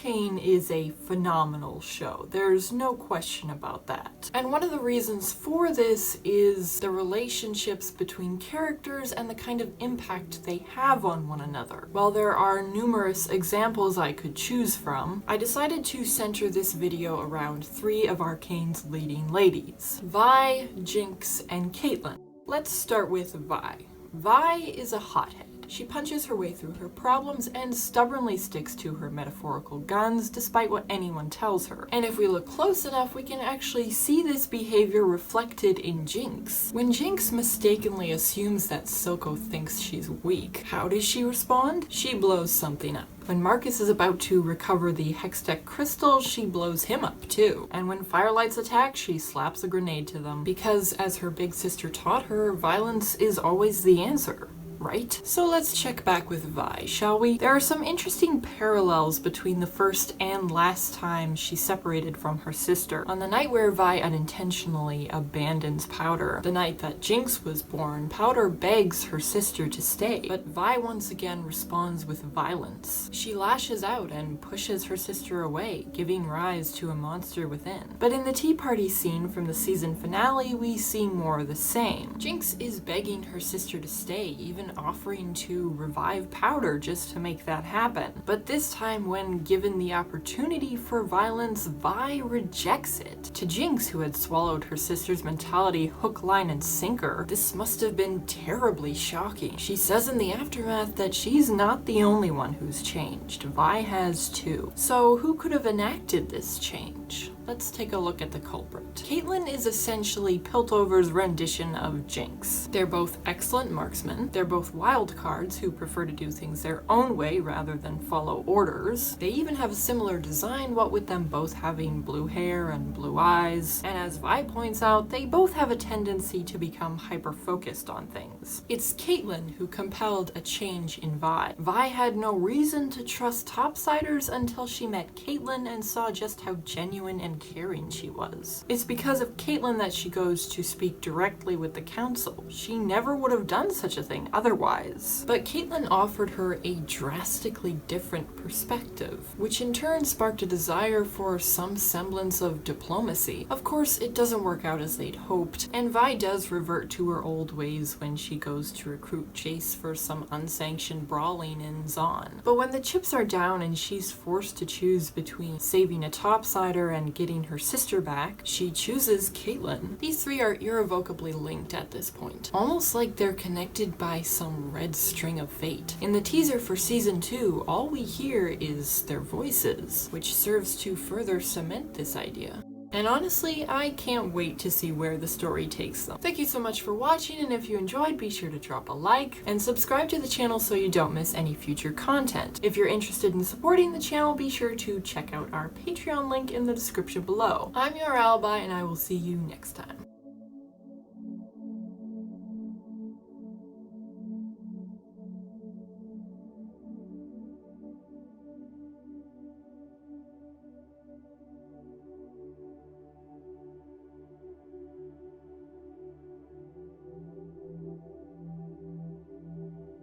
Arcane is a phenomenal show. There's no question about that. And one of the reasons for this is the relationships between characters and the kind of impact they have on one another. While there are numerous examples I could choose from, I decided to center this video around 3 of Arcane's leading ladies: Vi, Jinx, and Caitlyn. Let's start with Vi. Vi is a hothead. She punches her way through her problems and stubbornly sticks to her metaphorical guns despite what anyone tells her. And if we look close enough, we can actually see this behavior reflected in Jinx. When Jinx mistakenly assumes that Silco thinks she's weak, how does she respond? She blows something up. When Marcus is about to recover the Hextech crystal, she blows him up too. And when Firelights attack, she slaps a grenade to them. Because, as her big sister taught her, violence is always the answer. Right? So let's check back with Vi, shall we? There are some interesting parallels between the first and last time she separated from her sister. On the night where Vi unintentionally abandons Powder, the night that Jinx was born, Powder begs her sister to stay, but Vi once again responds with violence. She lashes out and pushes her sister away, giving rise to a monster within. But in the tea party scene from the season finale, we see more of the same. Jinx is begging her sister to stay, even offering to revive Powder just to make that happen. But this time, when given the opportunity for violence, Vi rejects it. To Jinx, who had swallowed her sister's mentality hook, line, and sinker, this must have been terribly shocking. She says in the aftermath that she's not the only one who's changed. Vi has too. So who could have enacted this change? Let's take a look at the culprit. Caitlyn is essentially Piltover's rendition of Jinx. They're both excellent marksmen. They're both wild cards who prefer to do things their own way rather than follow orders. They even have a similar design, what with them both having blue hair and blue eyes. And as Vi points out, they both have a tendency to become hyper-focused on things. It's Caitlyn who compelled a change in Vi. Vi had no reason to trust topsiders until she met Caitlyn and saw just how genuine and caring she was. It's because of Caitlyn that she goes to speak directly with the council. She never would have done such a thing otherwise. But Caitlyn offered her a drastically different perspective, which in turn sparked a desire for some semblance of diplomacy. Of course, it doesn't work out as they'd hoped, and Vi does revert to her old ways when she goes to recruit Jace for some unsanctioned brawling in Zaun. But when the chips are down and she's forced to choose between saving a topsider and getting her sister back, she chooses Caitlyn. These 3 are irrevocably linked at this point, almost like they're connected by some red string of fate. In the teaser for season 2, all we hear is their voices, which serves to further cement this idea. And honestly, I can't wait to see where the story takes them. Thank you so much for watching, and if you enjoyed, be sure to drop a like and subscribe to the channel so you don't miss any future content. If you're interested in supporting the channel, be sure to check out our Patreon link in the description below. I'm your Alibi, and I will see you next time.